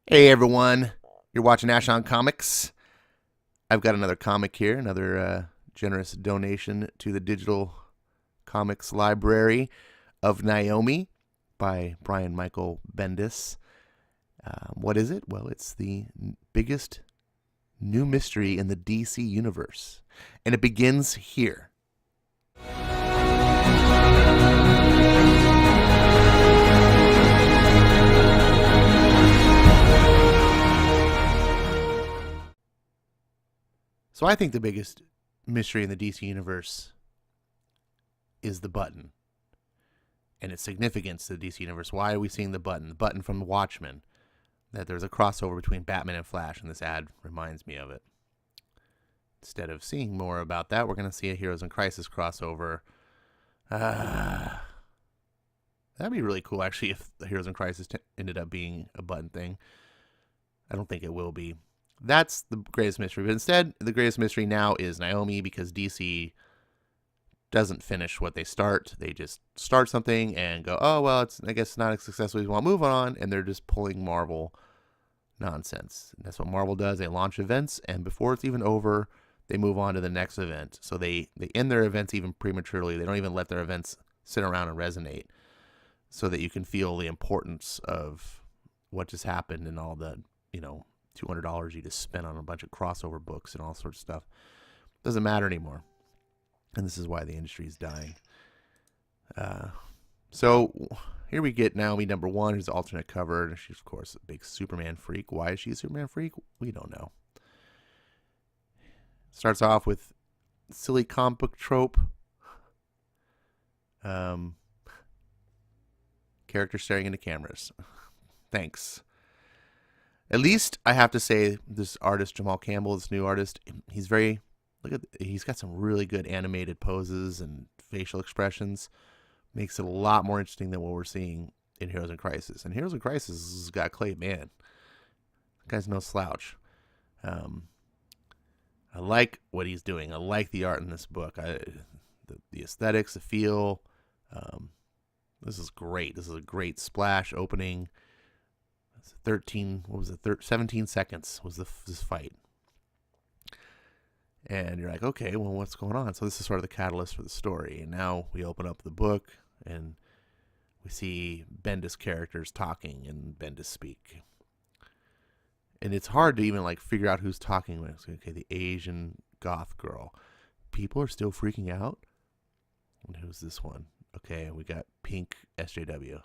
Hey everyone, you're watching Ash on Comics. I've got another comic here, another generous donation to the digital comics library of Naomi by Brian Michael Bendis. What is it? Well, it's the biggest new mystery in the DC universe, and it begins here. So I think the biggest mystery in the DC universe is the button and its significance to the DC universe. Why are we seeing the button? The button from Watchmen. That there's a crossover between Batman and Flash, and this ad reminds me of it. Instead of seeing more about that, we're going to see a Heroes in Crisis crossover. That'd be really cool, actually, if the Heroes in Crisis ended up being a button thing. I don't think it will be. That's the greatest mystery. But instead, the greatest mystery now is Naomi, because DC doesn't finish what they start. They just start something and go, oh, well, I guess it's not as successful as we want to move on. And they're just pulling Marvel nonsense. And that's what Marvel does. They launch events, and before it's even over, they move on to the next event. So they end their events even prematurely. They don't even let their events sit around and resonate so that you can feel the importance of what just happened and all the, $200 you just spent on a bunch of crossover books and all sorts of stuff. Doesn't matter anymore. And this is why the industry is dying. So here we get Naomi number one, who's the alternate cover. And she's, of course, a big Superman freak. Why is she a Superman freak? We don't know. Starts off with silly comic book trope. Character staring into cameras. Thanks. At least I have to say, this artist, Jamal Campbell, this new artist, he's got some really good animated poses and facial expressions. Makes it a lot more interesting than what we're seeing in Heroes in Crisis. And Heroes in Crisis has got Clay Mann. That guy's no slouch. I like what he's doing. I like the art in this book. The aesthetics, the feel. This is great. This is a great splash opening. 17 seconds was this fight. And you're like, okay, well, what's going on? So this is sort of the catalyst for the story. And now we open up the book and we see Bendis characters talking and Bendis speak. And it's hard to even figure out who's talking. Okay, the Asian goth girl. People are still freaking out. And who's this one? Okay, we got Pink SJW.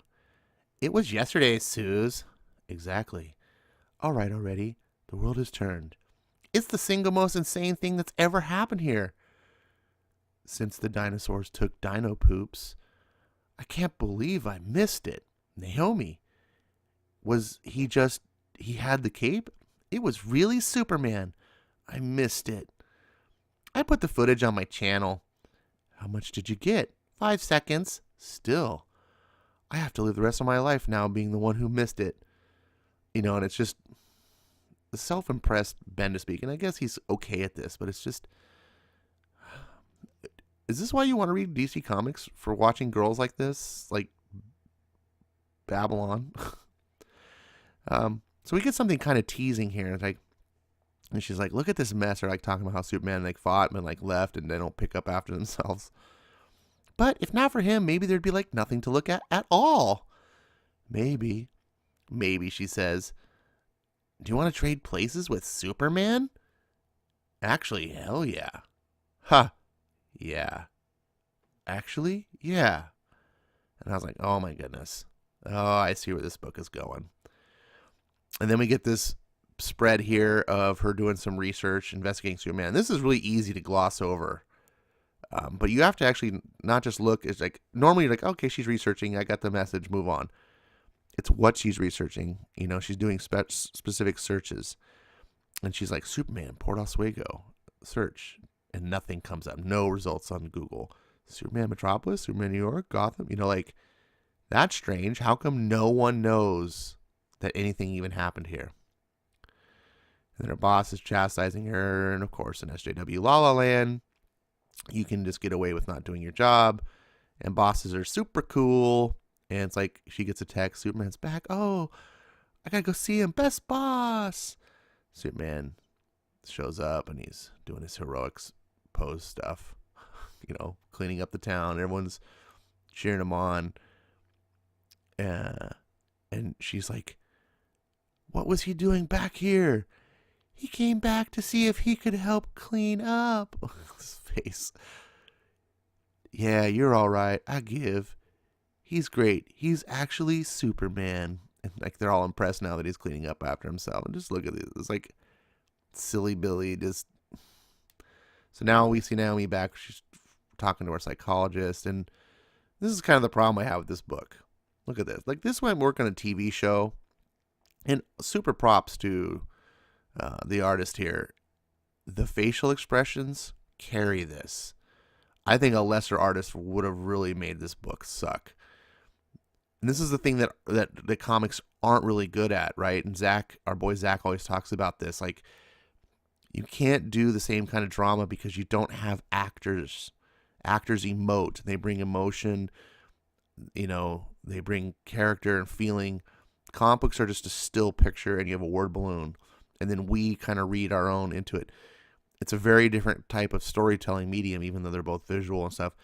It was yesterday, Suze. Exactly. All right, already. The world has turned. It's the single most insane thing that's ever happened here. Since the dinosaurs took dino poops. I can't believe I missed it. Naomi. He had the cape? It was really Superman. I missed it. I put the footage on my channel. How much did you get? 5 seconds. Still. I have to live the rest of my life now being the one who missed it. And it's just the self-impressed Bendis speaking. I guess he's okay at this, but it's just, is this why you want to read DC Comics, for watching girls like this, like Babylon? So we get something kind of teasing here. And she's like, look at this mess. Or talking about how Superman fought and left and they don't pick up after themselves. But if not for him, maybe there'd be nothing to look at all. Maybe, she says, do you want to trade places with Superman? Actually, hell yeah. Huh. Yeah. Actually, yeah. And I was like, oh my goodness. Oh, I see where this book is going. And then we get this spread here of her doing some research, investigating Superman. This is really easy to gloss over. But you have to actually not just look. It's normally you're okay, she's researching. I got the message, move on. It's what she's researching. She's doing specific searches. And she's like, Superman, Port Oswego, search. And nothing comes up. No results on Google. Superman Metropolis, Superman New York, Gotham. That's strange. How come no one knows that anything even happened here? And then her boss is chastising her. And of course, in SJW La La Land, you can just get away with not doing your job. And bosses are super cool. And it's she gets a text, Superman's back. Oh, I gotta go see him. Best boss. Superman shows up and he's doing his heroics pose stuff, cleaning up the town. Everyone's cheering him on. And she's like, what was he doing back here? He came back to see if he could help clean up. His face. Yeah, you're all right. I give. He's great. He's actually Superman. And like they're all impressed now that he's cleaning up after himself. And just look at this. It's like silly Billy. So now we see Naomi back. She's talking to her psychologist. And this is kind of the problem I have with this book. Look at this. Like this might work on a TV show. And super props to the artist here. The facial expressions carry this. I think a lesser artist would have really made this book suck. And this is the thing that the comics aren't really good at, right? And our boy Zach always talks about this. Like, you can't do the same kind of drama because you don't have actors. Actors emote. They bring emotion. They bring character and feeling. Comic books are just a still picture and you have a word balloon. And then we kind of read our own into it. It's a very different type of storytelling medium, even though they're both visual and stuff.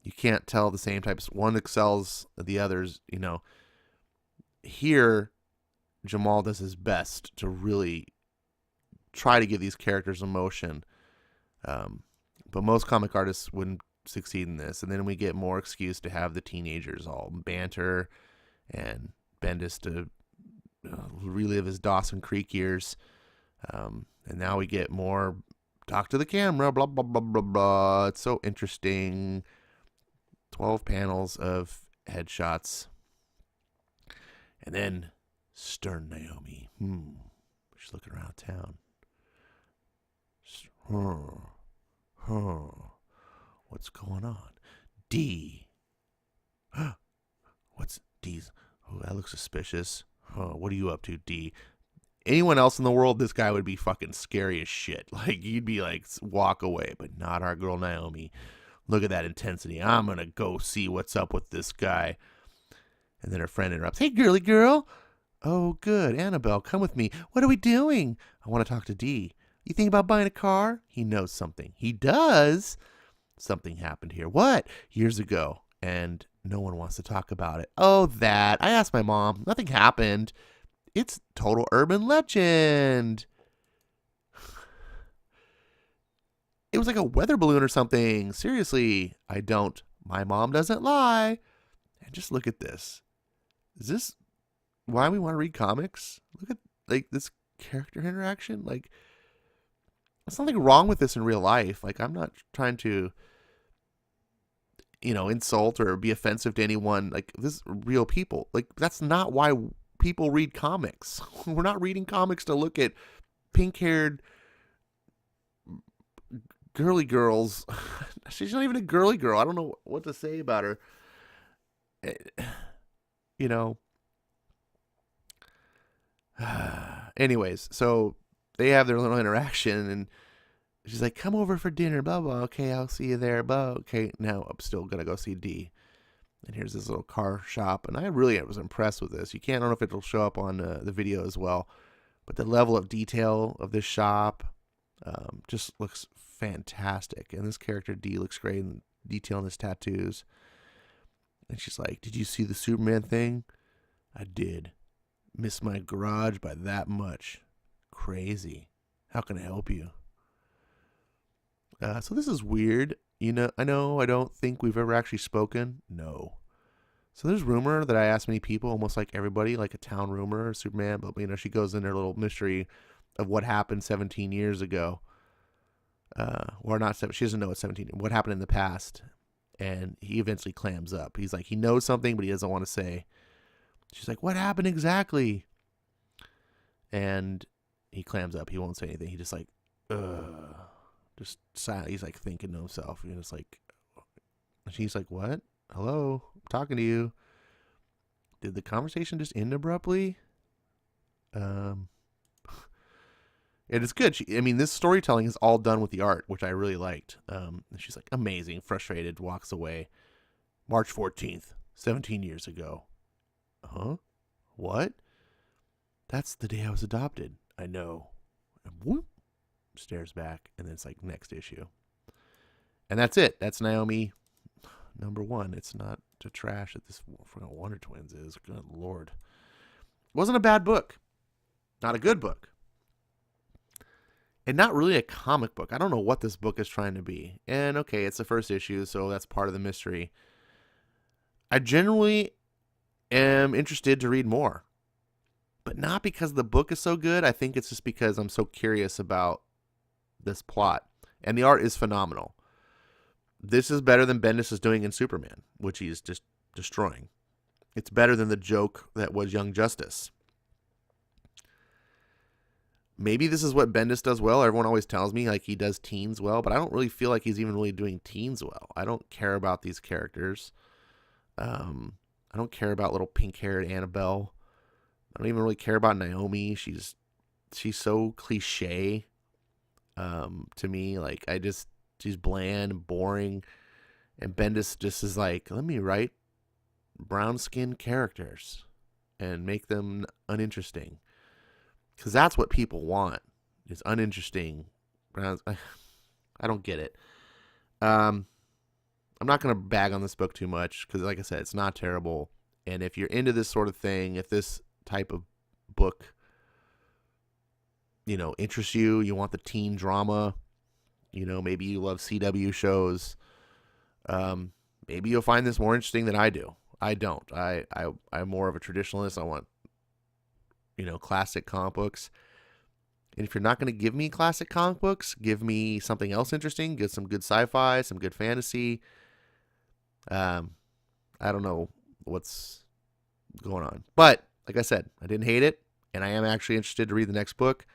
You can't tell the same types. One excels the others, Here, Jamal does his best to really try to give these characters emotion. But most comic artists wouldn't succeed in this. And then we get more excuse to have the teenagers all banter and Bendis to relive his Dawson Creek years. And now we get more talk to the camera, blah, blah, blah, blah, blah. It's so interesting. 12 panels of headshots. And then stern Naomi. She's looking around town. What's going on? D. What's D's? Oh, that looks suspicious. What are you up to, D? Anyone else in the world, this guy would be fucking scary as shit. Like, you'd be like, walk away, but not our girl Naomi. Look at that intensity. I'm going to go see what's up with this guy. And then her friend interrupts. Hey, girly girl. Oh, good. Annabelle, come with me. What are we doing? I want to talk to D. You think about buying a car? He knows something. He does. Something happened here. What? Years ago. And no one wants to talk about it. Oh, that. I asked my mom. Nothing happened. It's total urban legend. It was like a weather balloon or something. Seriously, I don't. My mom doesn't lie. And just look at this. Is this why we want to read comics? Look at like this character interaction. Like, there's nothing wrong with this in real life. Like, I'm not trying to, insult or be offensive to anyone. Like, this is real people. Like, that's not why people read comics. We're not reading comics to look at pink-haired girly girls. She's not even a girly girl. I don't know what to say about her. Anyways, so they have their little interaction and she's like, come over for dinner, blah, blah. Okay, I'll see you there, blah. Okay, now I'm still going to go see D. And here's this little car shop. And I really was impressed with this. I don't know if it'll show up on the video as well. But the level of detail of this shop just looks fantastic. And this character, D, looks great in detailing his tattoos. And she's like, did you see the Superman thing? I did. Missed my garage by that much. Crazy. How can I help you? So this is weird. I don't think we've ever actually spoken. No. So there's rumor that I asked many people, almost like everybody, like a town rumor, Superman, but she goes into her little mystery of what happened 17 years ago. Or not, she doesn't know it's 17, what happened in the past. And he eventually clams up. He's like, he knows something, but he doesn't want to say. She's like, what happened exactly? And he clams up. He won't say anything. He just like, just silent. He's like thinking to himself. It's like, she's like, what? Hello? I'm talking to you. Did the conversation just end abruptly? It is good. This storytelling is all done with the art, which I really liked. And she's like, amazing, frustrated, walks away. March 14th, 17 years ago. Huh? What? That's the day I was adopted. I know. And whoop, stares back, and then it's like next issue. And that's it. That's Naomi #1. It's not to trash that this Wonder Twins is. Good Lord. It wasn't a bad book. Not a good book. And not really a comic book. I don't know what this book is trying to be. And okay, it's the first issue, so that's part of the mystery. I generally am interested to read more. But not because the book is so good. I think it's just because I'm so curious about this plot. And the art is phenomenal. This is better than Bendis is doing in Superman, which he's just destroying. It's better than the joke that was Young Justice. Maybe this is what Bendis does well. Everyone always tells me like he does teens well, but I don't really feel like he's even really doing teens well. I don't care about these characters. I don't care about little pink-haired Annabelle. I don't even really care about Naomi. She's so cliche to me. Like she's bland and boring. And Bendis just is like, let me write brown-skinned characters and make them uninteresting. Because that's what people want, is uninteresting. I don't get it. I'm not going to bag on this book too much because, like I said, it's not terrible. And if you're into this sort of thing, if this type of book, interests you, you want the teen drama, maybe you love CW shows, maybe you'll find this more interesting than I do. I don't. I'm more of a traditionalist. I want classic comic books. And if you're not going to give me classic comic books, give me something else interesting. Get some good sci-fi, some good fantasy. I don't know what's going on. But, like I said, I didn't hate it. And I am actually interested to read the next book.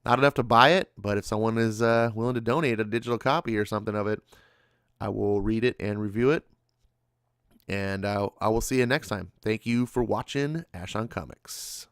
Not enough to buy it, but if someone is willing to donate a digital copy or something of it, I will read it and review it. And I will see you next time. Thank you for watching Ash on Comics.